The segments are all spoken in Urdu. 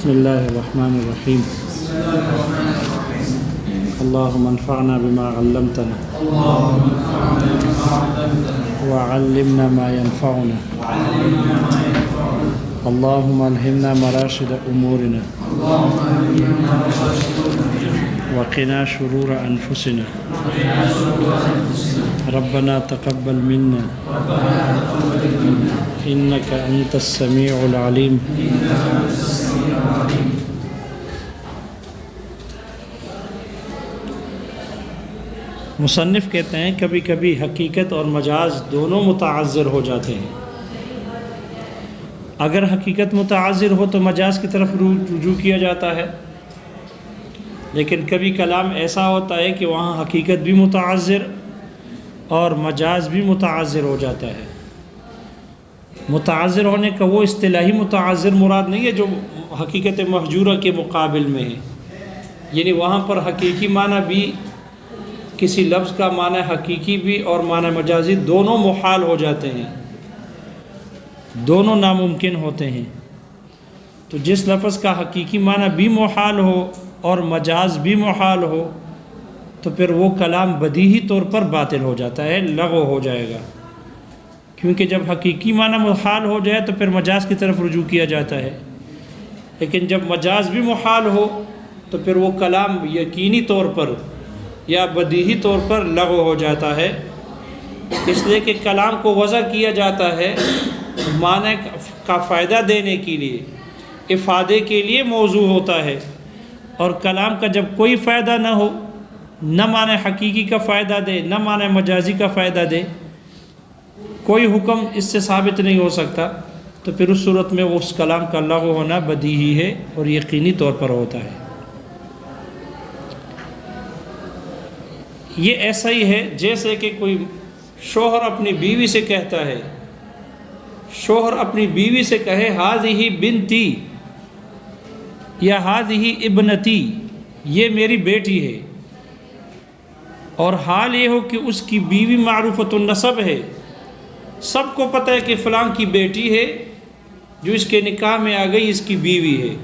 بسم اللہ الرحمن الرحیم اللہم انفعنا بما علمتنا وعلمنا ما ينفعنا اللہم الہمنا مراشد امورنا وقنا شرور انفسنا ربنا تقبل منا انك انت السمیع العلیم. مصنف کہتے ہیں کبھی کبھی حقیقت اور مجاز دونوں متعذر ہو جاتے ہیں. اگر حقیقت متعذر ہو تو مجاز کی طرف رجوع کیا جاتا ہے، لیکن کبھی کلام ایسا ہوتا ہے کہ وہاں حقیقت بھی متعذر اور مجاز بھی متعذر ہو جاتا ہے. متعذر ہونے کا وہ اصطلاحی متعذر مراد نہیں ہے جو حقیقت محجورہ کے مقابل میں ہے، یعنی وہاں پر حقیقی معنی بھی، کسی لفظ کا معنی حقیقی بھی اور معنی مجازی دونوں محال ہو جاتے ہیں، دونوں ناممکن ہوتے ہیں. تو جس لفظ کا حقیقی معنی بھی محال ہو اور مجاز بھی محال ہو تو پھر وہ کلام بدیہی طور پر باطل ہو جاتا ہے، لغو ہو جائے گا. کیونکہ جب حقیقی معنی محال ہو جائے تو پھر مجاز کی طرف رجوع کیا جاتا ہے، لیکن جب مجاز بھی محال ہو تو پھر وہ کلام یقینی طور پر یا بدیہی طور پر لغو ہو جاتا ہے. اس لیے کہ کلام کو وضع کیا جاتا ہے معنی کا فائدہ دینے کے لیے، افادے کے لیے موضوع ہوتا ہے، اور کلام کا جب کوئی فائدہ نہ ہو، نہ معنی حقیقی کا فائدہ دے نہ معنی مجازی کا فائدہ دے، کوئی حکم اس سے ثابت نہیں ہو سکتا، تو پھر اس صورت میں اس کلام کا لغو ہونا بدیہی ہے اور یقینی طور پر ہوتا ہے. یہ ایسا ہی ہے جیسے کہ کوئی شوہر اپنی بیوی سے کہتا ہے، شوہر اپنی بیوی سے کہے ہذہ بنتی یا ہذہ ابنتی، یہ میری بیٹی ہے، اور حال یہ ہو کہ اس کی بیوی معروفۃ النسب ہے، سب کو پتہ ہے کہ فلاں کی بیٹی ہے جو اس کے نکاح میں آ گئی، اس کی بیوی ہے،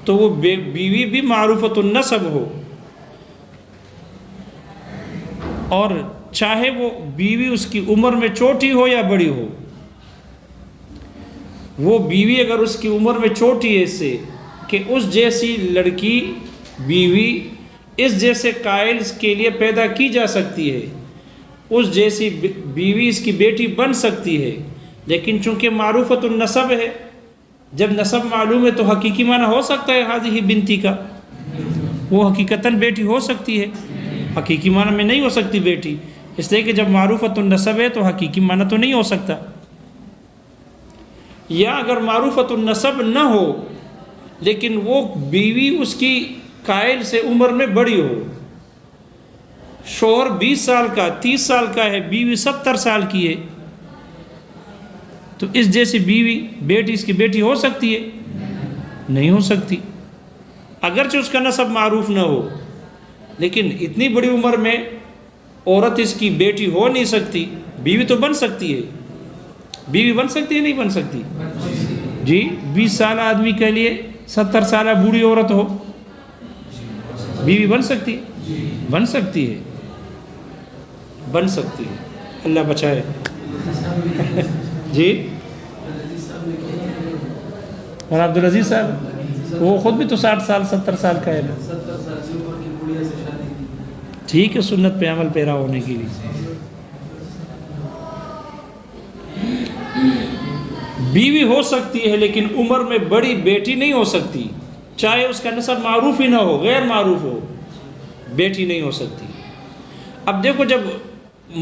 تو وہ بیوی بھی معروفۃ النسب ہو، اور چاہے وہ بیوی اس کی عمر میں چھوٹی ہو یا بڑی ہو. وہ بیوی اگر اس کی عمر میں چھوٹی ہے اس سے، کہ اس جیسی لڑکی بیوی اس جیسے قائل کے لیے پیدا کی جا سکتی ہے، اس جیسی بیوی اس کی بیٹی بن سکتی ہے، لیکن چونکہ معروفۃ النسب ہے، جب نسب معلوم ہے تو حقیقی معنی ہو سکتا ہے ہذہ بنتی کا، وہ حقیقتاً بیٹی ہو سکتی ہے، حقیقی معنی میں نہیں ہو سکتی بیٹی، اس لیے کہ جب معروفۃ النسب ہے تو حقیقی معنی تو نہیں ہو سکتا. یا اگر معروفۃ النسب نہ ہو لیکن وہ بیوی اس کی قائل سے عمر میں بڑی ہو، شوہر 20 سال کا 30 سال کا ہے، بیوی 70 سال کی ہے، تو اس جیسی بیوی بیٹی اس کی بیٹی ہو سکتی ہے؟ نہیں ہو سکتی. اگرچہ اس کا نسب معروف نہ ہو، لیکن اتنی بڑی عمر میں عورت اس کی بیٹی ہو نہیں سکتی. بیوی تو بن سکتی ہے، بیوی بن سکتی ہے نہیں بن سکتی؟ جی 20 سال آدمی کے لیے 70 سالہ بوڑھی عورت ہو، بیوی بن سکتی ہے؟ بن سکتی ہے، بن سکتی ہے، اللہ بچائے. جی اور عبدالعزیز صاحب وہ خود بھی تو 60 سال 70 سال کا ہے نا. ٹھیک ہے، سنت پہ عمل پیرا ہونے کے لیے. بیوی ہو سکتی ہے لیکن عمر میں بڑی بیٹی نہیں ہو سکتی، چاہے اس کا نسب معروف ہی نہ ہو، غیر معروف ہو، بیٹی نہیں ہو سکتی. اب دیکھو جب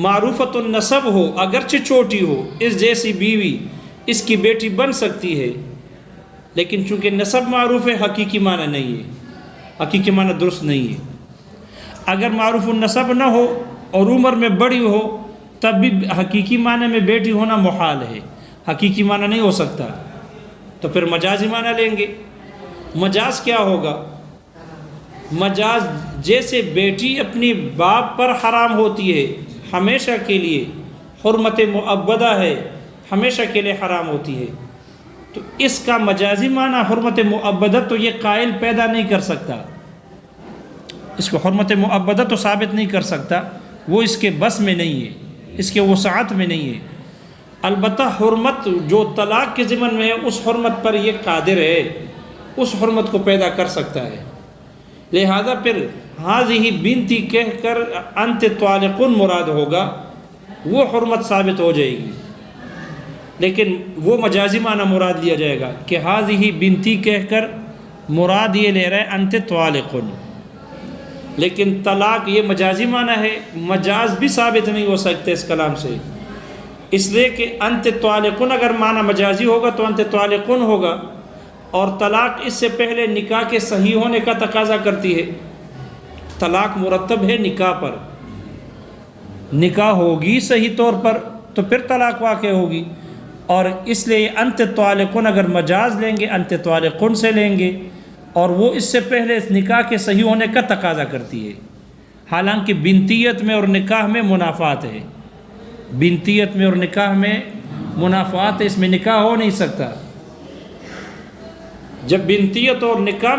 معروفۃ النسب ہو، اگرچہ چھوٹی ہو، اس جیسی بیوی اس کی بیٹی بن سکتی ہے، لیکن چونکہ نسب معروف ہے حقیقی معنی نہیں ہے، حقیقی معنی درست نہیں ہے. اگر معروف النسب نہ ہو اور عمر میں بڑی ہو تب بھی حقیقی معنی میں بیٹی ہونا محال ہے، حقیقی معنی نہیں ہو سکتا، تو پھر مجازی معنی لیں گے. مجاز کیا ہوگا؟ مجاز جیسے بیٹی اپنی باپ پر حرام ہوتی ہے ہمیشہ کے لیے، حرمت مؤبدہ ہے، ہمیشہ کے لیے حرام ہوتی ہے، تو اس کا مجازی معنی حرمت مؤبدہ تو یہ قائل پیدا نہیں کر سکتا، اس کو حرمت مؤبدہ تو ثابت نہیں کر سکتا، وہ اس کے بس میں نہیں ہے، اس کے وسعت میں نہیں ہے۔ البتہ حرمت جو طلاق کے ضمن میں ہے اس حرمت پر یہ قادر ہے، اس حرمت کو پیدا کر سکتا ہے۔ لہذا پھر ہذہ بنتی کہہ کر انت طالق مراد ہوگا، وہ حرمت ثابت ہو جائے گی، لیکن وہ مجازی معنی مراد لیا جائے گا کہ ہذہ بنتی کہہ کر مراد یہ لے رہا ہے انت طالق، لیکن طلاق یہ مجازی معنی ہے، مجاز بھی ثابت نہیں ہو سکتے اس کلام سے، اس لیے کہ انت طالق اگر معنی مجازی ہوگا تو انت طالق ہوگا، اور طلاق اس سے پہلے نکاح کے صحیح ہونے کا تقاضا کرتی ہے۔ طلاق مرتب ہے نکاح پر، نکاح ہوگی صحیح طور پر تو پھر طلاق واقع ہوگی، اور اس لیے انت طالق اگر مجاز لیں گے انت طالق سے لیں گے، اور وہ اس سے پہلے اس نکاح کے صحیح ہونے کا تقاضا کرتی ہے، حالانکہ بنتیت میں اور نکاح میں منافات ہے، بنتیت میں اور نکاح میں منافات ہے، اس میں نکاح ہو نہیں سکتا۔ جب بنتیت اور نکاح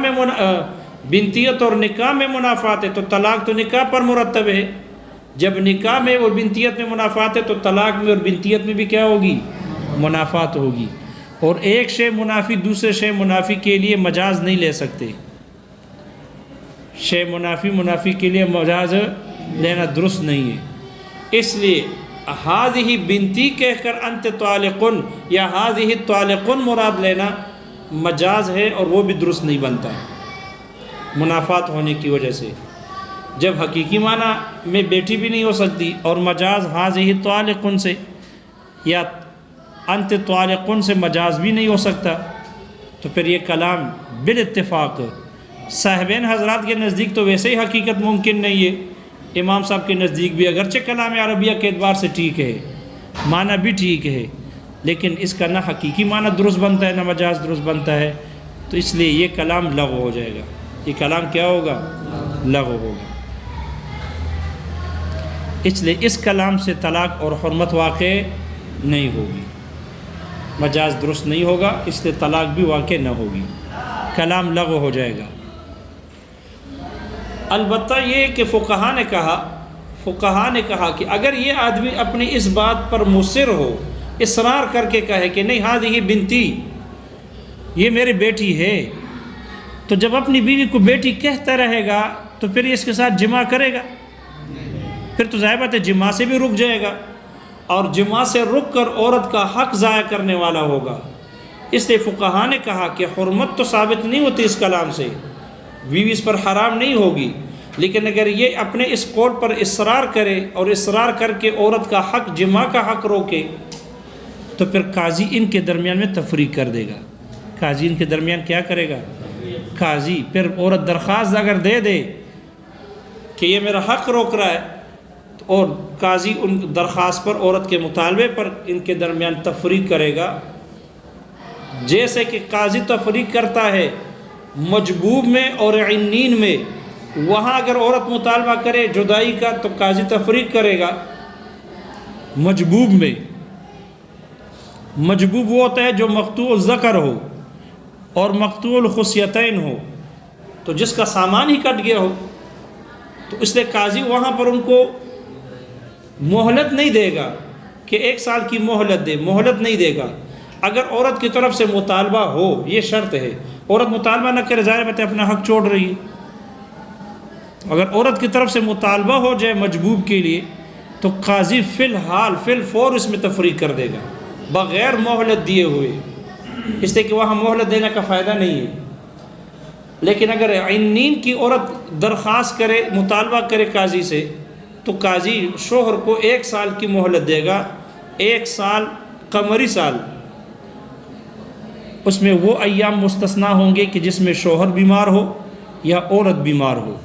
میں منافات ہے تو طلاق تو نکاح پر مرتب ہے، جب نکاح میں اور بنتیت میں منافات ہے تو طلاق میں اور بنتیت میں بھی کیا ہوگی؟ منافات ہوگی، اور ایک شے منافی دوسرے شے منافی کے لیے مجاز نہیں لے سکتے، شے منافی کے لیے مجاز لینا درست نہیں ہے، اس لیے ہذہ بنتی کہہ کر انت طالق یا ہذہ طالق مراد لینا مجاز ہے، اور وہ بھی درست نہیں بنتا منافات ہونے کی وجہ سے۔ جب حقیقی معنی میں بیٹی بھی نہیں ہو سکتی اور مجاز ہذہ طالق سے یا انت طالق سے مجاز بھی نہیں ہو سکتا، تو پھر یہ کلام بالاتفاق صاحبین حضرات کے نزدیک تو ویسے ہی حقیقت ممکن نہیں ہے، امام صاحب کے نزدیک بھی اگرچہ کلام عربیہ کے اعتبار سے ٹھیک ہے، معنی بھی ٹھیک ہے، لیکن اس کا نہ حقیقی معنی درست بنتا ہے نہ مجاز درست بنتا ہے، تو اس لیے یہ کلام لغو ہو جائے گا، یہ کلام کیا ہوگا؟ لغو ہوگا۔ اس لیے اس کلام سے طلاق اور حرمت واقع نہیں ہوگی، مجاز درست نہیں ہوگا، اس لیے طلاق بھی واقع نہ ہوگی، کلام لغو ہو جائے گا۔ البتہ یہ کہ فقہا نے کہا کہ اگر یہ آدمی اپنی اس بات پر مصر ہو، اصرار کر کے کہے کہ نہیں ہذہ بنتی، یہ میری بیٹی ہے، تو جب اپنی بیوی کو بیٹی کہتا رہے گا تو پھر اس کے ساتھ جماع کرے گا، پھر تو ظاہر بات ہے جماع سے بھی رک جائے گا، اور جماع سے رک کر عورت کا حق ضائع کرنے والا ہوگا۔ اس لیے فقہا نے کہا کہ حرمت تو ثابت نہیں ہوتی اس کلام سے، بیوی اس پر حرام نہیں ہوگی، لیکن اگر یہ اپنے اس قول پر اصرار کرے اور اصرار کر کے عورت کا حق جماع کا حق روکے تو پھر قاضی ان کے درمیان میں تفریق کر دے گا، قاضی ان کے درمیان کیا کرے گا؟ قاضی پھر عورت درخواست اگر دے دے کہ یہ میرا حق روک رہا ہے، اور قاضی ان درخواست پر عورت کے مطالبے پر ان کے درمیان تفریق کرے گا، جیسے کہ قاضی تفریق کرتا ہے مجبوب میں اور عنین میں، وہاں اگر عورت مطالبہ کرے جدائی کا تو قاضی تفریق کرے گا مجبوب میں۔ مجبوب وہ ہوتا ہے جو مقطوع الذکر ہو اور مقطوع الخصیتین ہو، تو جس کا سامان ہی کٹ گیا ہو، تو اس لیے قاضی وہاں پر ان کو مہلت نہیں دے گا کہ 1 سال کی مہلت دے، مہلت نہیں دے گا۔ اگر عورت کی طرف سے مطالبہ ہو، یہ شرط ہے، عورت مطالبہ نہ کرے ظاہر بات ہے اپنا حق چھوڑ رہی ہے، اگر عورت کی طرف سے مطالبہ ہو جائے مجبوب کے لیے تو قاضی فی الحال فی الفور اس میں تفریق کر دے گا بغیر مہلت دیے ہوئے، اس لیے کہ وہاں مہلت دینے کا فائدہ نہیں ہے۔ لیکن اگر عنین کی عورت درخواست کرے، مطالبہ کرے قاضی سے، تو قاضی شوہر کو 1 سال کی مہلت دے گا، 1 سال قمری سال، اس میں وہ ایام مستثنیٰ ہوں گے کہ جس میں شوہر بیمار ہو یا عورت بیمار ہو،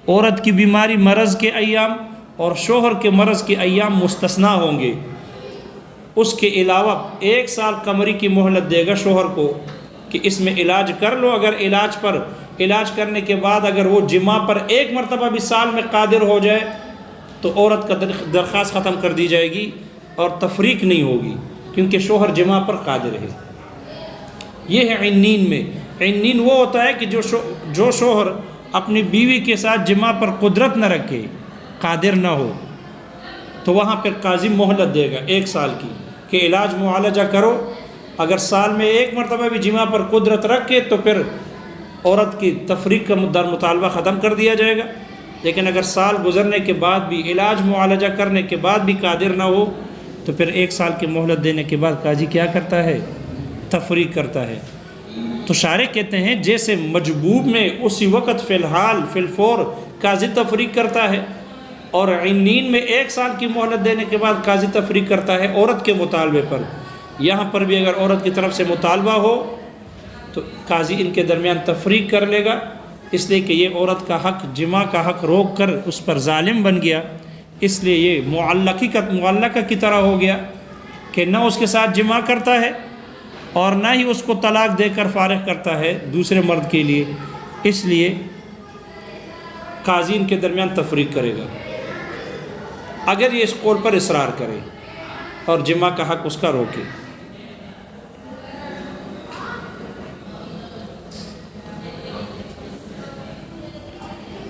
عورت کی بیماری مرض کے ایام اور شوہر کے مرض کے ایام مستثنیٰ ہوں گے۔ اس کے علاوہ 1 سال قمری کی مہلت دے گا شوہر کو کہ اس میں علاج کر لو، اگر علاج کرنے کے بعد اگر وہ جماع پر 1 مرتبہ بھی سال میں قادر ہو جائے تو عورت کا درخواست ختم کر دی جائے گی اور تفریق نہیں ہوگی، کیونکہ شوہر جماع پر قادر ہے۔ یہ ہے عنین میں۔ عنین وہ ہوتا ہے کہ جو شوہر اپنی بیوی کے ساتھ جماع پر قدرت نہ رکھے، قادر نہ ہو، تو وہاں پھر قاضی مہلت دے گا 1 سال کی کہ علاج معالجہ کرو۔ اگر سال میں 1 مرتبہ بھی جماع پر قدرت رکھے تو پھر عورت کی تفریق کا در مطالبہ ختم کر دیا جائے گا، لیکن اگر سال گزرنے کے بعد بھی علاج معالجہ کرنے کے بعد بھی قادر نہ ہو تو پھر 1 سال کی مہلت دینے کے بعد قاضی کیا کرتا ہے؟ تفریق کرتا ہے۔ تو شارح کہتے ہیں جیسے مجبوب میں اسی وقت فی الحال فی الفور قاضی تفریق کرتا ہے، اور عنین میں 1 سال کی مہلت دینے کے بعد قاضی تفریق کرتا ہے عورت کے مطالبے پر، یہاں پر بھی اگر عورت کی طرف سے مطالبہ ہو تو قاضی ان کے درمیان تفریق کر لے گا، اس لیے کہ یہ عورت کا حق، جماع کا حق روک کر اس پر ظالم بن گیا، اس لیے یہ معلقہ کی طرح ہو گیا کہ نہ اس کے ساتھ جماع کرتا ہے اور نہ ہی اس کو طلاق دے کر فارغ کرتا ہے دوسرے مرد کے لیے، اس لیے قاضی ان کے درمیان تفریق کرے گا اگر یہ اس قول پر اصرار کرے اور جماع کا حق اس کا روکے۔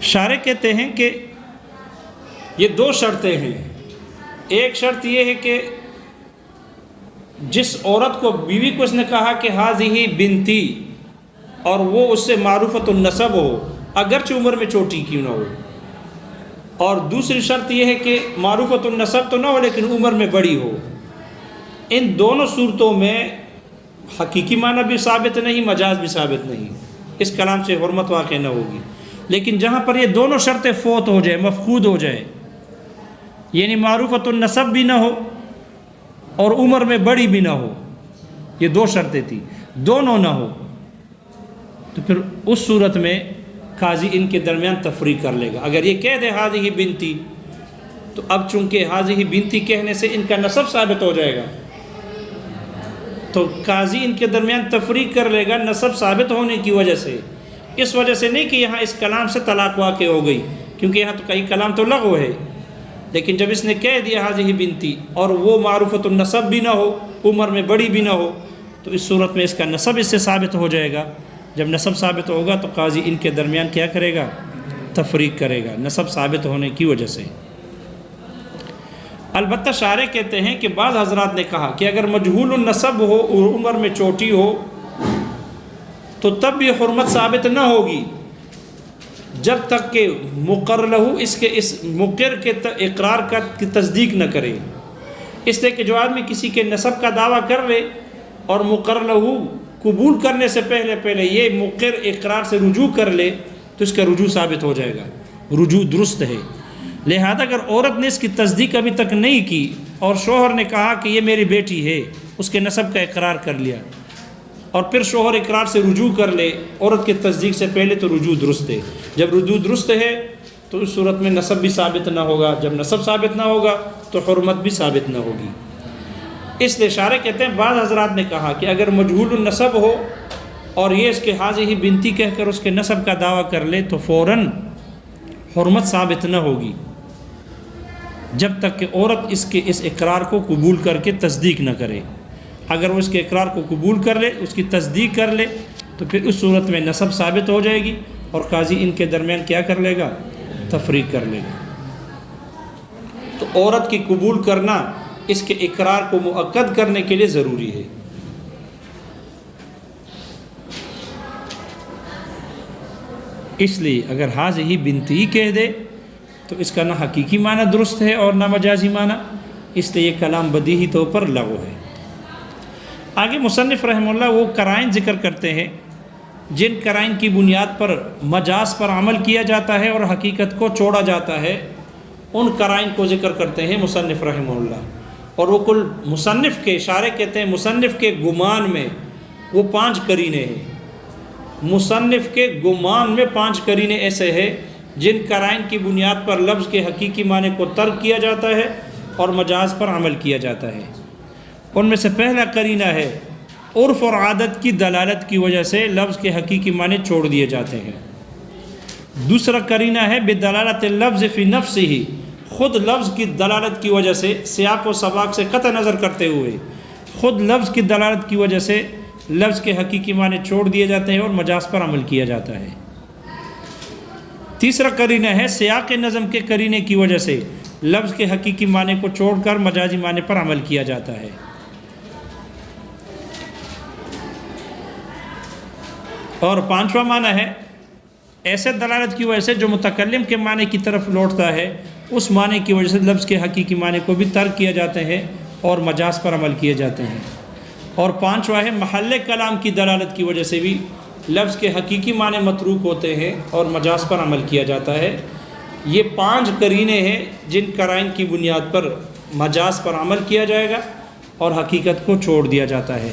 شارح کہتے ہیں کہ یہ 2 شرطیں ہیں۔ ایک شرط یہ ہے کہ جس عورت کو، بیوی کو اس نے کہا کہ ہذہ بنتی، اور وہ اس سے معروفۃ النسب ہو اگرچہ عمر میں چھوٹی کیوں نہ ہو، اور دوسری شرط یہ ہے کہ معروفۃ النسب تو نہ ہو لیکن عمر میں بڑی ہو۔ ان دونوں صورتوں میں حقیقی معنی بھی ثابت نہیں، مجاز بھی ثابت نہیں، اس کلام سے حرمت واقع نہ ہوگی۔ لیکن جہاں پر یہ دونوں شرطیں فوت ہو جائے، مفقود ہو جائے، یعنی معروفۃ النسب بھی نہ ہو اور عمر میں بڑی بھی نہ ہو، یہ 2 شرطیں تھیں، دونوں نہ ہو، تو پھر اس صورت میں قاضی ان کے درمیان تفریق کر لے گا۔ اگر یہ کہہ دے ہذہ بنتی، تو اب چونکہ ہذہ بنتی کہنے سے ان کا نسب ثابت ہو جائے گا، تو قاضی ان کے درمیان تفریق کر لے گا نسب ثابت ہونے کی وجہ سے، اس وجہ سے نہیں کہ یہاں اس کلام سے طلاق واقع ہو گئی، کیونکہ یہاں تو کئی کلام تو لغو ہے، لیکن جب اس نے کہہ دیا ہذہ بنتی اور وہ معروفۃ النسب بھی نہ ہو، عمر میں بڑی بھی نہ ہو، تو اس صورت میں اس کا نسب اس سے ثابت ہو جائے گا۔ جب نسب ثابت ہوگا تو قاضی ان کے درمیان کیا کرے گا؟ تفریق کرے گا، نسب ثابت ہونے کی وجہ سے۔ البتہ شارح کہتے ہیں کہ بعض حضرات نے کہا کہ اگر مجہول النسب ہو اور عمر میں چھوٹی ہو تو تب یہ حرمت ثابت نہ ہوگی جب تک کہ مقر لہو اس مقر کے اقرار کی تصدیق نہ کرے۔ اس لیے کہ جو آدمی کسی کے نسب کا دعویٰ کر لے اور مقر لہو قبول کرنے سے پہلے یہ مقر اقرار سے رجوع کر لے تو اس کا رجوع ثابت ہو جائے گا، رجوع درست ہے۔ لہذا اگر عورت نے اس کی تصدیق ابھی تک نہیں کی اور شوہر نے کہا کہ یہ میری بیٹی ہے، اس کے نسب کا اقرار کر لیا، اور پھر شوہر اقرار سے رجوع کر لے عورت کی تصدیق سے پہلے، تو رجوع درست ہے۔ جب رجوع درست ہے تو اس صورت میں نسب بھی ثابت نہ ہوگا، جب نسب ثابت نہ ہوگا تو حرمت بھی ثابت نہ ہوگی۔ اس لیے شارح کہتے ہیں بعض حضرات نے کہا کہ اگر مجہول النسب ہو اور یہ اس کے ہذہ بنتی کہہ کر اس کے نسب کا دعویٰ کر لے تو فوراً حرمت ثابت نہ ہوگی جب تک کہ عورت اس اقرار کو قبول کر کے تصدیق نہ کرے۔ اگر وہ اس کے اقرار کو قبول کر لے، اس کی تصدیق کر لے، تو پھر اس صورت میں نسب ثابت ہو جائے گی اور قاضی ان کے درمیان کیا کر لے گا؟ تفریق کر لے گا۔ تو عورت کی قبول کرنا اس کے اقرار کو مؤکد کرنے کے لیے ضروری ہے۔ اس لیے اگر ہذہ بنتی کہہ دے تو اس کا نہ حقیقی معنی درست ہے اور نہ مجازی معنی، اس لیے یہ کلام بدیہی طور پر لغو ہے۔ آگے مصنف رحمہ اللہ وہ قرائن ذکر کرتے ہیں جن قرائن کی بنیاد پر مجاز پر عمل کیا جاتا ہے اور حقیقت کو چھوڑا جاتا ہے، ان قرائن کو ذکر کرتے ہیں مصنف رحمہ اللہ۔ اور وہ کل مصنف کے اشارے کہتے ہیں مصنف کے گمان میں وہ 5 قرینے ہیں، مصنف کے گمان میں 5 قرینے ایسے ہیں جن قرائن کی بنیاد پر لفظ کے حقیقی معنی کو ترک کیا جاتا ہے اور مجاز پر عمل کیا جاتا ہے۔ ان میں سے پہلا قرینہ ہے عرف اور عادت کی دلالت کی وجہ سے لفظ کے حقیقی معنی چھوڑ دیے جاتے ہیں۔ دوسرا قرینہ ہے بدلالت اللفظ فی نفسہ، خود لفظ کی دلالت کی وجہ سے سیاق و سباق سے قطع نظر کرتے ہوئے خود لفظ کی دلالت کی وجہ سے لفظ کے حقیقی معنی چھوڑ دیے جاتے ہیں اور مجاز پر عمل کیا جاتا ہے۔ تیسرا قرینہ ہے سیاق نظم کے قرینے کی وجہ سے لفظ کے حقیقی معنی کو چھوڑ کر مجازی معنی پر عمل کیا جاتا ہے۔ اور پانچواں معنی ہے ایسے دلالت کی وجہ سے جو متکلم کے معنی کی طرف لوٹتا ہے، اس معنی کی وجہ سے لفظ کے حقیقی معنی کو بھی ترک کیا جاتے ہیں اور مجاز پر عمل کیے جاتے ہیں۔ اور پانچواں ہے محل کلام کی دلالت کی وجہ سے بھی لفظ کے حقیقی معنی متروک ہوتے ہیں اور مجاز پر عمل کیا جاتا ہے۔ یہ 5 قرینے ہیں جن قرائن کی بنیاد پر مجاز پر عمل کیا جائے گا اور حقیقت کو چھوڑ دیا جاتا ہے۔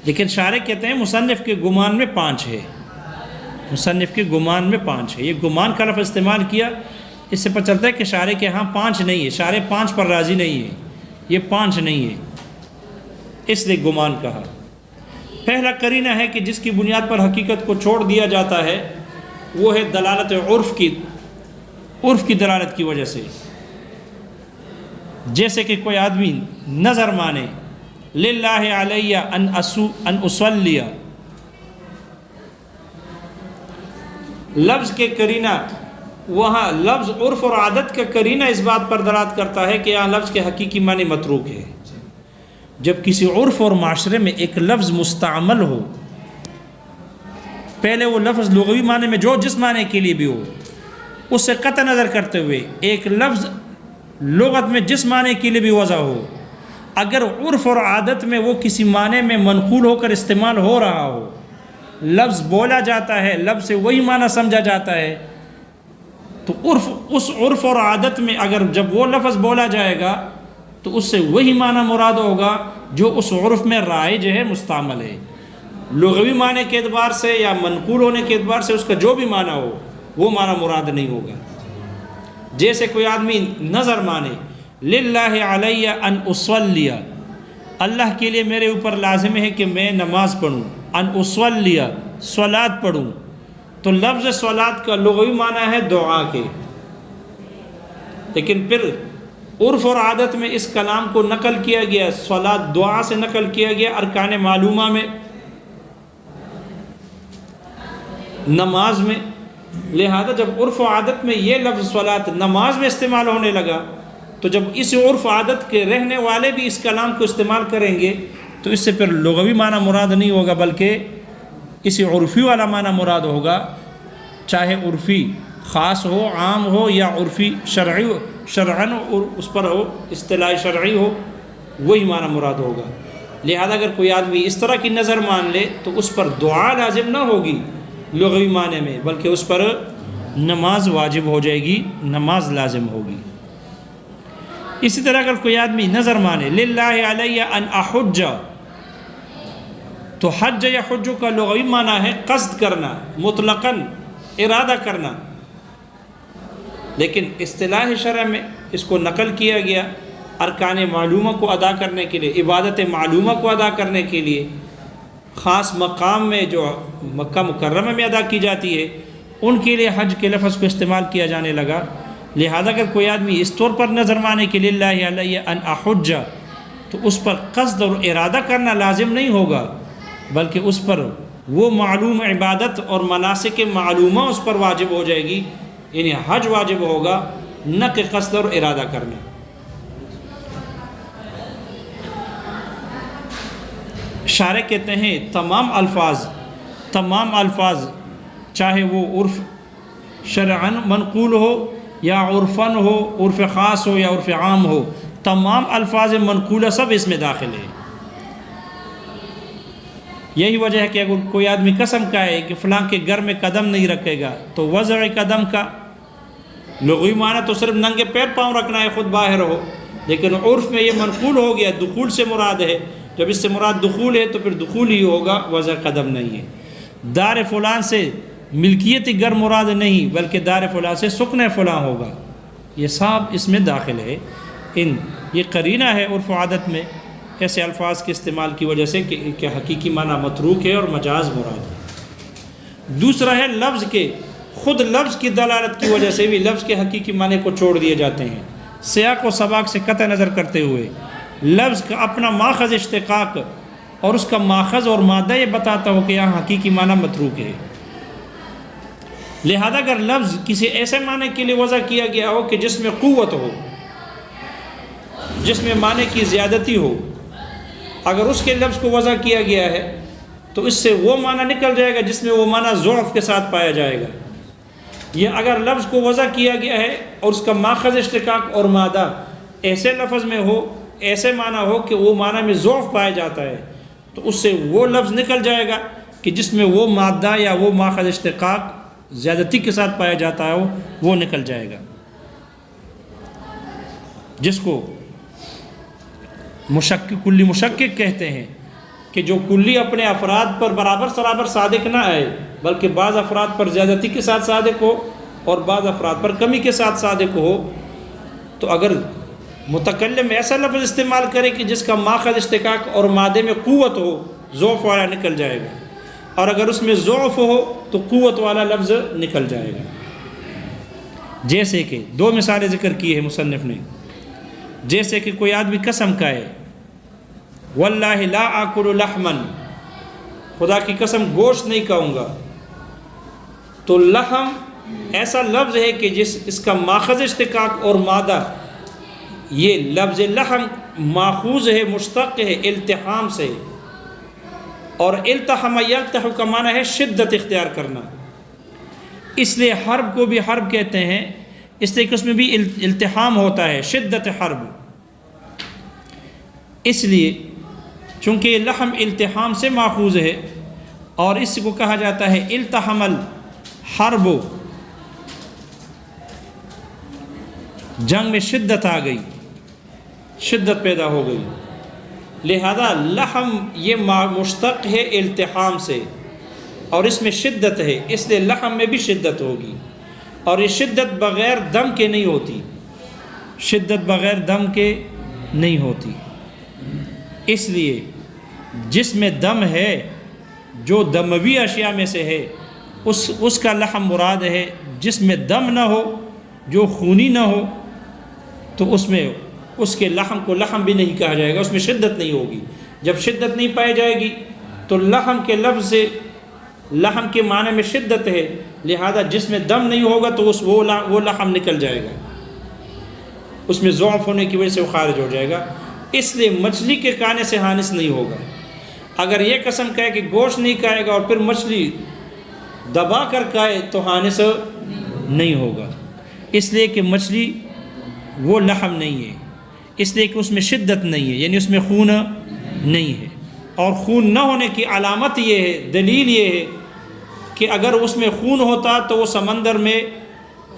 لیکن شارح کہتے ہیں مصنف کے گمان میں 5 ہے، مصنف کے گمان میں 5 ہے۔ یہ گمان کا لفظ استعمال کیا، اس سے پتہ چلتا ہے کہ شارح کے ہاں 5 نہیں ہے، شارح 5 پر راضی نہیں ہے، یہ 5 نہیں ہے، اس لیے گمان کہا۔ پہلا قرینہ ہے کہ جس کی بنیاد پر حقیقت کو چھوڑ دیا جاتا ہے وہ ہے دلالت عرف کی دلالت کی وجہ سے، جیسے کہ کوئی آدمی نظر مانے للہ علیہ ان اصلی، لفظ کے قرینہ وہاں لفظ عرف اور عادت کا قرینہ اس بات پر دلالت کرتا ہے کہ یہاں لفظ کے حقیقی معنی متروک ہے۔ جب کسی عرف اور معاشرے میں ایک لفظ مستعمل ہو، پہلے وہ لفظ لغوی معنی میں جو جس معنی کے لیے بھی ہو، اس سے قطع نظر کرتے ہوئے ایک لفظ لغت میں جس معنی کے لیے بھی وضع ہو، اگر عرف اور عادت میں وہ کسی معنی میں منقول ہو کر استعمال ہو رہا ہو، لفظ بولا جاتا ہے، لفظ سے وہی معنی سمجھا جاتا ہے، تو اس عرف اور عادت میں اگر جب وہ لفظ بولا جائے گا تو اس سے وہی معنی مراد ہوگا جو اس عرف میں رائج ہے، مستعمل ہے۔ لغوی معنی کے اعتبار سے یا منقول ہونے کے اعتبار سے اس کا جو بھی معنی ہو وہ معنی مراد نہیں ہوگا۔ جیسے کوئی آدمی نظر مانے للہ علیہ ان اصلی، اللہ کے لیے میرے اوپر لازم ہے کہ میں نماز پڑھوں، ان اصلی صلاۃ پڑھوں، تو لفظ صلاۃ کا لغوی معنی ہے دعا کے، لیکن پھر عرف اور عادت میں اس کلام کو نقل کیا گیا، صلاۃ دعا سے نقل کیا گیا ارکان معلومہ میں، نماز میں، لہذا جب عرف و عادت میں یہ لفظ صلاۃ نماز میں استعمال ہونے لگا تو جب اس عرف و عادت کے رہنے والے بھی اس کلام کو استعمال کریں گے تو اس سے پھر لغوی معنی مراد نہیں ہوگا بلکہ اسی عرفی والا معنی مراد ہوگا، چاہے عرفی خاص ہو، عام ہو، یا عرفی شرعن اس پر ہو، اصطلاح شرعی ہو، وہی معنی مراد ہوگا۔ لہذا اگر کوئی آدمی اس طرح کی نظر مان لے تو اس پر دعا لازم نہ ہوگی لغوی معنی میں، بلکہ اس پر نماز واجب ہو جائے گی، نماز لازم ہوگی۔ اسی طرح اگر کوئی آدمی نظر مانے للہ علیہ ان احج، تو حج یا حج کا لغوی معنی ہے قصد کرنا، مطلقاً ارادہ کرنا، لیکن اصطلاح شرع میں اس کو نقل کیا گیا ارکان معلومہ کو ادا کرنے کے لیے، عبادت معلومہ کو ادا کرنے کے لیے، خاص مقام میں جو مکہ مکرمہ میں ادا کی جاتی ہے ان کے لیے حج کے لفظ کو استعمال کیا جانے لگا۔ لہذا اگر کوئی آدمی اس طور پر نظر مانے کہ للہ علیہ ان احج، تو اس پر قصد اور ارادہ کرنا لازم نہیں ہوگا، بلکہ اس پر وہ معلوم عبادت اور مناسک معلومہ اس پر واجب ہو جائے گی، یعنی حج واجب ہوگا، نہ کہ قصد اور ارادہ کرنا۔ شارح کہتے ہیں تمام الفاظ چاہے وہ عرف شرعاً منقول ہو یا عرفاً ہو، عرف خاص ہو یا عرف عام ہو، تمام الفاظ منقولہ سب اس میں داخل ہے۔ یہی وجہ ہے کہ اگر کوئی آدمی قسم کہے کہ فلاں کے گھر میں قدم نہیں رکھے گا تو وضع قدم کا لغوی معنی تو صرف ننگے پیر پاؤں رکھنا ہے، خود باہر ہو، لیکن عرف میں یہ منقول ہو گیا، دخول سے مراد ہے، جب اس سے مراد دخول ہے تو پھر دخول ہی ہوگا، وضع قدم نہیں ہے۔ دار فلاں سے ملکیت گھر مراد نہیں بلکہ دار فلاں سے سکن فلاں ہوگا، یہ سب اس میں داخل ہے۔ یہ قرینہ ہے عرف و عادت میں ایسے الفاظ کے استعمال کی وجہ سے کہ حقیقی معنی متروک ہے اور مجاز مراد ہے۔ دوسرا ہے لفظ کے خود لفظ کی دلالت کی وجہ سے بھی لفظ کے حقیقی معنی کو چھوڑ دیے جاتے ہیں، سیاق و سباق سے قطع نظر کرتے ہوئے لفظ کا اپنا ماخذ اشتقاق اور اس کا ماخذ اور مادہ یہ بتاتا ہو کہ یہاں حقیقی معنی متروک ہے۔ لہذا اگر لفظ کسی ایسے معنی کے لیے وضع کیا گیا ہو کہ جس میں قوت ہو، جس میں معنی کی زیادتی ہو، اگر اس کے لفظ کو وضع کیا گیا ہے تو اس سے وہ معنی نکل جائے گا جس میں وہ معنی ضعف کے ساتھ پایا جائے گا۔ یا اگر لفظ کو وضع کیا گیا ہے اور اس کا ماخذ اشتقاق اور مادہ ایسے لفظ میں ہو، ایسے معنی ہو کہ وہ معنی میں ضعف پایا جاتا ہے، تو اس سے وہ لفظ نکل جائے گا کہ جس میں وہ مادہ یا وہ ماخذ اشتقاق زیادتی کے ساتھ پایا جاتا ہے، وہ نکل جائے گا، جس کو کلی مشکک کہتے ہیں، کہ جو کلی اپنے افراد پر برابر صادق نہ آئے، بلکہ بعض افراد پر زیادتی کے ساتھ صادق ہو اور بعض افراد پر کمی کے ساتھ صادق ہو۔ تو اگر متکلم ایسا لفظ استعمال کرے کہ جس کا ماخذ اشتقاق اور مادے میں قوت ہو، ضعف والا نکل جائے گا، اور اگر اس میں ضعف ہو تو قوت والا لفظ نکل جائے گا۔ جیسے کہ دو مثالیں ذکر کی ہے مصنف نے، جیسے کہ کوئی آدمی قسم کھائے، واللہ لا آکل لحما، خدا کی قسم گوشت نہیں کھاؤں گا، تو لحم ایسا لفظ ہے کہ اس کا ماخذ اشتقاق اور مادہ، یہ لفظ لحم ماخوذ ہے، مشتق ہے التحام سے، اور التحم یلتح کا معنی ہے شدت اختیار کرنا، اس لیے حرب کو بھی حرب کہتے ہیں، اس لیے کہ اس میں بھی التحام ہوتا ہے، شدت حرب، اس لیے چونکہ لحم التحام سے ماخوذ ہے، اور اس کو کہا جاتا ہے التحم الحرب، جنگ میں شدت آ گئی، شدت پیدا ہو گئی، لہذا لحم یہ مشتق ہے التحام سے، اور اس میں شدت ہے، اس لیے لحم میں بھی شدت ہوگی، اور یہ شدت بغیر دم کے نہیں ہوتی، شدت بغیر دم کے نہیں ہوتی، اس لیے جس میں دم ہے، جو دموی اشیاء میں سے ہے، اس کا لحم مراد ہے، جس میں دم نہ ہو، جو خونی نہ ہو، تو اس کے لحم کو لحم بھی نہیں کہا جائے گا، اس میں شدت نہیں ہوگی۔ جب شدت نہیں پائی جائے گی تو لحم کے لفظ سے لحم کے معنی میں شدت ہے، لہذا جس میں دم نہیں ہوگا تو وہ لحم نکل جائے گا، اس میں ضعف ہونے کی وجہ سے وہ خارج ہو جائے گا، اس لیے مچھلی کے کھانے سے حانث نہیں ہوگا۔ اگر یہ قسم کہے کہ گوشت نہیں کھائے گا اور پھر مچھلی دبا کر کھائے تو حانث نہیں ہوگا، اس لیے کہ مچھلی وہ لحم نہیں ہے، اس لیے کہ اس میں شدت نہیں ہے، یعنی اس میں خون نہیں ہے، اور خون نہ ہونے کی علامت یہ ہے، دلیل یہ ہے کہ اگر اس میں خون ہوتا تو وہ سمندر میں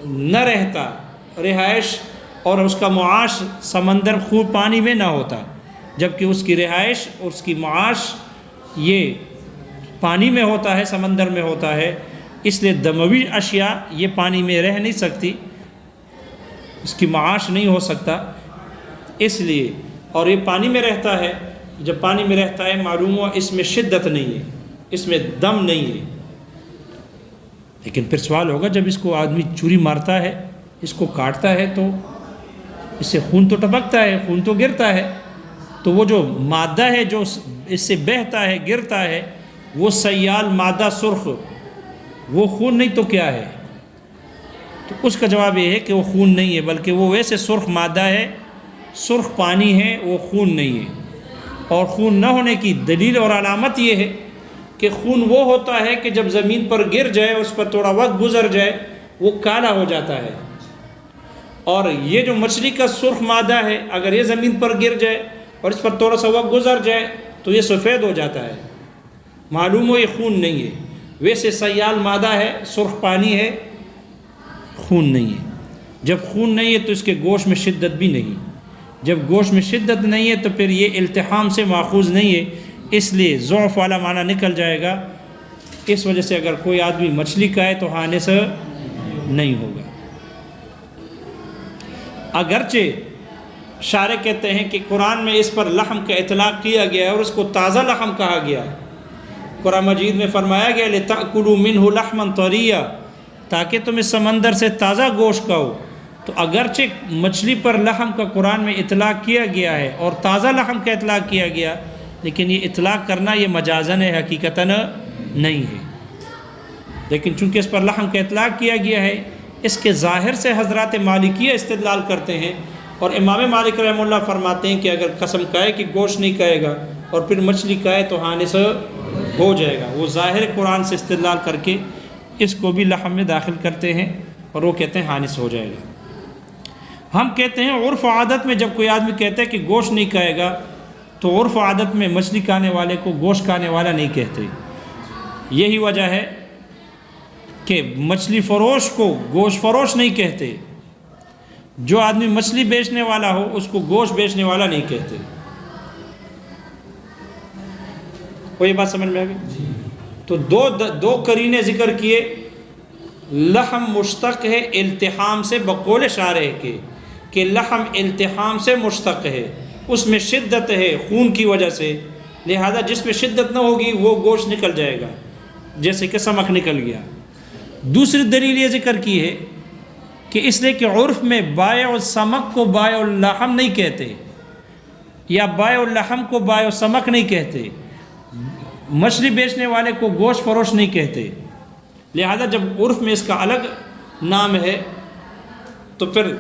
نہ رہتا، رہائش اور اس کا معاش سمندر خوب پانی میں نہ ہوتا، جبکہ اس کی رہائش اور اس کی معاش یہ پانی میں ہوتا ہے، سمندر میں ہوتا ہے، اس لیے دموی اشیاء یہ پانی میں رہ نہیں سکتی، اس کی معاش نہیں ہو سکتا، اس لیے، اور یہ پانی میں رہتا ہے، جب پانی میں رہتا ہے معلوم ہوا اس میں شدت نہیں ہے، اس میں دم نہیں ہے۔ لیکن پھر سوال ہوگا جب اس کو آدمی چوری مارتا ہے، اس کو کاٹتا ہے تو اس سے خون تو ٹپکتا ہے، خون تو گرتا ہے، تو وہ جو مادہ ہے جو اس سے بہتا ہے، گرتا ہے، وہ سیال مادہ سرخ، وہ خون نہیں تو کیا ہے؟ تو اس کا جواب یہ ہے کہ وہ خون نہیں ہے، بلکہ وہ ویسے سرخ مادہ ہے، سرخ پانی ہے، وہ خون نہیں ہے۔ اور خون نہ ہونے کی دلیل اور علامت یہ ہے کہ خون وہ ہوتا ہے کہ جب زمین پر گر جائے، اس پر تھوڑا وقت گزر جائے، وہ کالا ہو جاتا ہے، اور یہ جو مچھلی کا سرخ مادہ ہے، اگر یہ زمین پر گر جائے اور اس پر تھوڑا سا وقت گزر جائے تو یہ سفید ہو جاتا ہے، معلوم ہو یہ خون نہیں ہے، ویسے سیال مادہ ہے، سرخ پانی ہے، خون نہیں ہے۔ جب خون نہیں ہے تو اس کے گوشت میں شدت بھی نہیں، جب گوشت میں شدت نہیں ہے تو پھر یہ التحام سے ماخوذ نہیں ہے، اس لیے ضعف والا معنی نکل جائے گا۔ اس وجہ سے اگر کوئی آدمی مچھلی کھائے تو حانث نہیں ہوگا۔ اگرچہ شارح کہتے ہیں کہ قرآن میں اس پر لحم کا اطلاق کیا گیا ہے اور اس کو تازہ لحم کہا گیا، قرآن مجید میں فرمایا گیا لِتَأْكُلُوا مِنْهُ لَحْمًا طَرِيًّا، تاکہ تم اس سمندر سے تازہ گوشت کھاؤ۔ تو اگرچہ مچھلی پر لحم کا قرآن میں اطلاق کیا گیا ہے اور تازہ لحم کا اطلاق کیا گیا، لیکن یہ اطلاق کرنا یہ مجازن ہے، حقیقتاً نہیں ہے۔ لیکن چونکہ اس پر لحم کا اطلاق کیا گیا ہے، اس کے ظاہر سے حضرات مالکیہ استدلال کرتے ہیں، اور امام مالک رحمہ اللہ فرماتے ہیں کہ اگر قسم کھائے کہ گوشت نہیں کھائے گا اور پھر مچھلی کھائے تو حانث ہو جائے گا۔ وہ ظاہر قرآن سے استدلال کر کے اس کو بھی لحم میں داخل کرتے ہیں اور وہ کہتے ہیں حانث ہو جائے گا۔ ہم کہتے ہیں عرف و عادت میں جب کوئی آدمی کہتا ہے کہ گوشت نہیں کھائے گا تو عرف و عادت میں مچھلی کھانے والے کو گوشت کھانے والا نہیں کہتے۔ یہی وجہ ہے کہ مچھلی فروش کو گوشت فروش نہیں کہتے، جو آدمی مچھلی بیچنے والا ہو اس کو گوشت بیچنے والا نہیں کہتے۔ کوئی بات سمجھ میں آ گئی؟ تو دو قرینے ذکر کیے۔ لحم مشتق ہے التحام سے بقول شارح کے، کہ لحم التحام سے مشتق ہے، اس میں شدت ہے خون کی وجہ سے، لہذا جس میں شدت نہ ہوگی وہ گوشت نکل جائے گا، جیسے کہ سمک نکل گیا۔ دوسری دلیل یہ ذکر کی ہے کہ اس لیے کہ عرف میں بائع السمک کو بائع اللحم نہیں کہتے، یا بائع اللحم کو بائع السمک نہیں کہتے، مچھلی بیچنے والے کو گوشت فروش نہیں کہتے، لہذا جب عرف میں اس کا الگ نام ہے تو پھر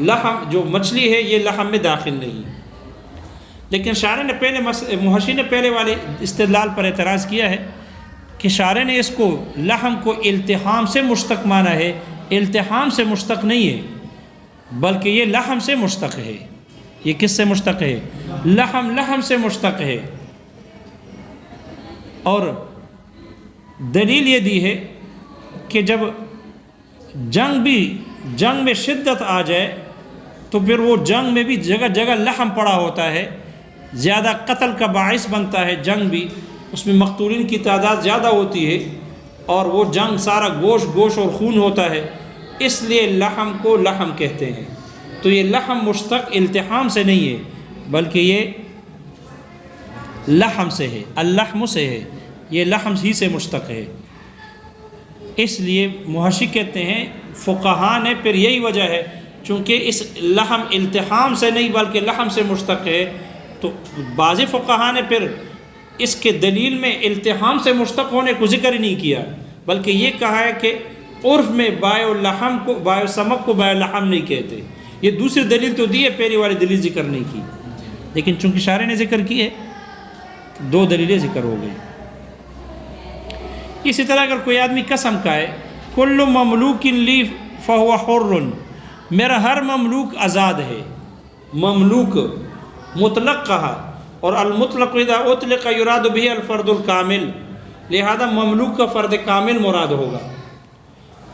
لحم جو مچھلی ہے یہ لحم میں داخل نہیں۔ لیکن شارح نے پہلے محشی نے پہلے والے استدلال پر اعتراض کیا ہے کہ شارح نے اس کو لحم کو التحام سے مشتق مانا ہے، التحام سے مشتق نہیں ہے بلکہ یہ لحم سے مشتق ہے۔ یہ کس سے مشتق ہے؟ لحم سے مشتق ہے۔ اور دلیل یہ دی ہے کہ جب جنگ میں شدت آ جائے تو پھر وہ جنگ میں بھی جگہ جگہ لحم پڑا ہوتا ہے، زیادہ قتل کا باعث بنتا ہے جنگ بھی، اس میں مقتولین کی تعداد زیادہ ہوتی ہے اور وہ جنگ سارا گوشت اور خون ہوتا ہے، اس لیے لحم کو لحم کہتے ہیں۔ تو یہ لحم مشتق التحام سے نہیں ہے بلکہ یہ لحم سے ہے، اللحم سے ہے، یہ لحم ہی سے مشتق ہے۔ اس لیے محشی کہتے ہیں فقہا نے پھر یہی وجہ ہے چونکہ اس لحم التحام سے نہیں بلکہ لحم سے مشتق ہے، تو بعض فقہا نے پھر اس کے دلیل میں التحام سے مشتق ہونے کو ذکر ہی نہیں کیا، بلکہ یہ کہا ہے کہ عرف میں بائع اللحم کو بائع السمک کو بائع اللحم نہیں کہتے۔ یہ دوسری دلیل تو دی ہے، پہلی والی دلیل ذکر نہیں کی، لیکن چونکہ شارح نے ذکر کی ہے دو دلیلیں ذکر ہو گئی۔ اسی طرح اگر کوئی آدمی قسم کھائے کل مملوک لی فہو حر، میرا ہر مملوک آزاد ہے، مملوک مطلق کہا، اور المطلق اذا اطلق یراد به الفرد الکامل، لہذا مملوک کا فرد کامل مراد ہوگا۔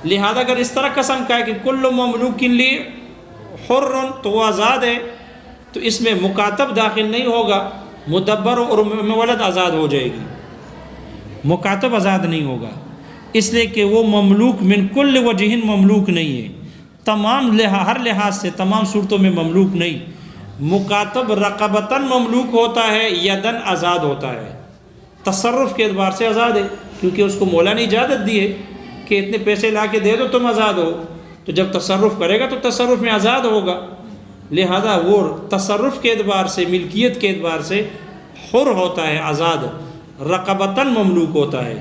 لہذا اگر اس طرح قسم کہے کہ کل مملوک لی حر تو وہ آزاد ہے، تو اس میں مکاتب داخل نہیں ہوگا، مدبر اور مولد آزاد ہو جائے گی، مکاتب آزاد نہیں ہوگا، اس لیے کہ وہ مملوک من کل وجہ مملوک نہیں ہے، تمام ہر لحاظ سے تمام صورتوں میں مملوک نہیں۔ مکاتب رقبتاً مملوک ہوتا ہے، یدن آزاد ہوتا ہے، تصرف کے اعتبار سے آزاد ہے، کیونکہ اس کو مولا نے اجازت دی ہے کہ اتنے پیسے لا کے دے دو تم آزاد ہو، تو جب تصرف کرے گا تو تصرف میں آزاد ہوگا، لہذا وہ تصرف کے اعتبار سے ملکیت کے اعتبار سے حر ہوتا ہے، آزاد، رقبتاً مملوک ہوتا ہے۔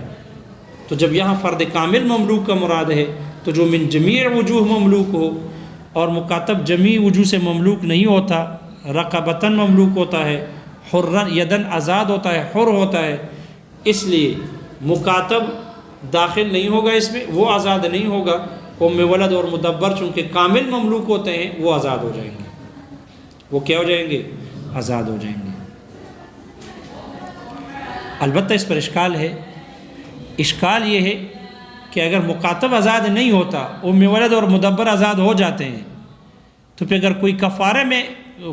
تو جب یہاں فرد کامل مملوک کا مراد ہے تو جو من جمیع وجوہ مملوک ہو، اور مکاتب جمیع وجوہ سے مملوک نہیں ہوتا، رقبتاً مملوک ہوتا ہے، حرن یدن آزاد ہوتا ہے، حر ہوتا ہے، اس لیے مکاتب داخل نہیں ہوگا اس میں، وہ آزاد نہیں ہوگا۔ ولد اور مدبر چونکہ کامل مملوک ہوتے ہیں وہ آزاد ہو جائیں گے، وہ کیا ہو جائیں گے؟ آزاد ہو جائیں گے۔ البتہ اس پر اشکال ہے، اشکال یہ ہے کہ اگر مکاتب آزاد نہیں ہوتا، ولد اور مدبر آزاد ہو جاتے ہیں، تو پھر اگر کوئی کفارے میں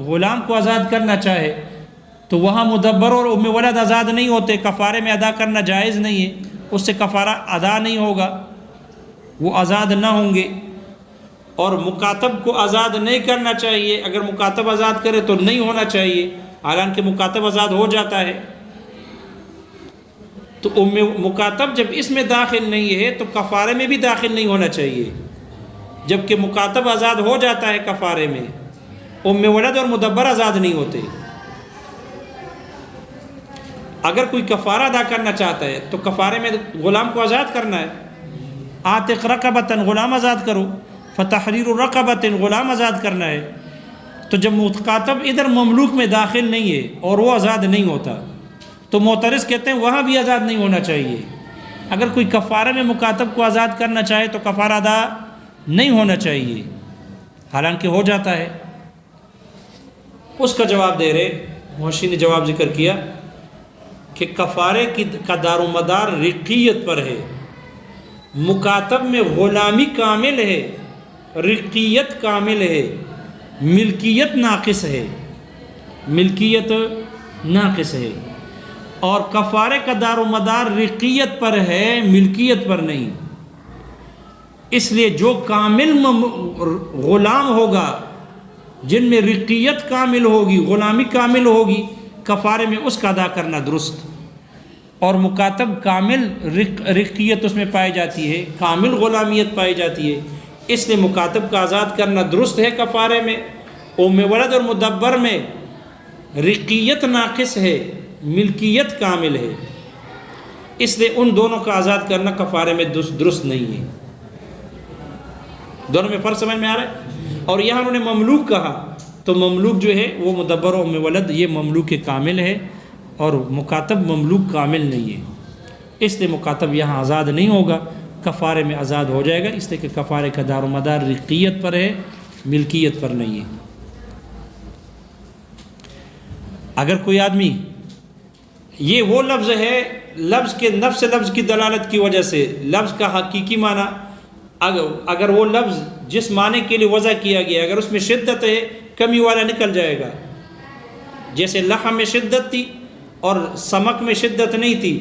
غلام کو آزاد کرنا چاہے تو وہاں مدبر اور ولد آزاد نہیں ہوتے، کفارے میں ادا کرنا جائز نہیں ہے، اس سے کفارہ ادا نہیں ہوگا، وہ آزاد نہ ہوں گے۔ اور مکاتب کو آزاد نہیں کرنا چاہیے، اگر مکاتب آزاد کرے تو نہیں ہونا چاہیے، حالانکہ مکاتب آزاد ہو جاتا ہے۔ تو مکاتب جب اس میں داخل نہیں ہے تو کفارے میں بھی داخل نہیں ہونا چاہیے، جبکہ مکاتب آزاد ہو جاتا ہے کفارے میں، ولد اور مدبر آزاد نہیں ہوتے۔ اگر کوئی کفارہ ادا کرنا چاہتا ہے تو کفارے میں غلام کو آزاد کرنا ہے، عاتق رقبۃ، غلام آزاد کرو، فتحریر رقبۃ، غلام آزاد کرنا ہے۔ تو جب مخاطب ادھر مملوک میں داخل نہیں ہے اور وہ آزاد نہیں ہوتا تو معترض کہتے ہیں وہاں بھی آزاد نہیں ہونا چاہیے۔ اگر کوئی کفارے میں مخاطب کو آزاد کرنا چاہے تو کفارہ ادا نہیں ہونا چاہیے، حالانکہ ہو جاتا ہے۔ اس کا جواب دے رہے محشی نے جواب ذکر کیا کہ کفارے کا دار و مدار رقیت پر ہے، مکاتب میں غلامی کامل ہے، رقیت کامل ہے، ملکیت ناقص ہے، ملکیت ناقص ہے، اور کفارے کا دار و مدار رقیت پر ہے، ملکیت پر نہیں۔ اس لیے جو کامل غلام ہوگا، جن میں رقیت کامل ہوگی، غلامی کامل ہوگی، کفارے میں اس کا ادا کرنا درست، اور مکاتب کامل رقیت اس میں پائی جاتی ہے، کامل غلامیت پائی جاتی ہے، اس لیے مکاتب کا آزاد کرنا درست ہے کفارے میں۔ ام ولد اور مدبر میں رقیت ناقص ہے، ملکیت کامل ہے، اس لیے ان دونوں کا آزاد کرنا کفارے میں درست نہیں ہے۔ دونوں میں فرق سمجھ میں آ رہا ہے؟ اور یہاں انہوں نے مملوک کہا تو مملوک جو ہے وہ مدبر و ام ولد یہ مملوک کامل ہے، اور مکاتب مملوک کامل نہیں ہے، اس لیے مکاتب یہاں آزاد نہیں ہوگا، کفارے میں آزاد ہو جائے گا، اس لیے کہ کفارے کا دار و مدار رقیت پر ہے، ملکیت پر نہیں ہے۔ اگر کوئی آدمی، یہ وہ لفظ ہے، لفظ کے نفس لفظ کی دلالت کی وجہ سے لفظ کا حقیقی معنی، اگر وہ لفظ جس معنی کے لیے وضع کیا گیا اگر اس میں شدت ہے، کمی والا نکل جائے گا۔ جیسے لحم میں شدت تھی اور سمک میں شدت نہیں تھی،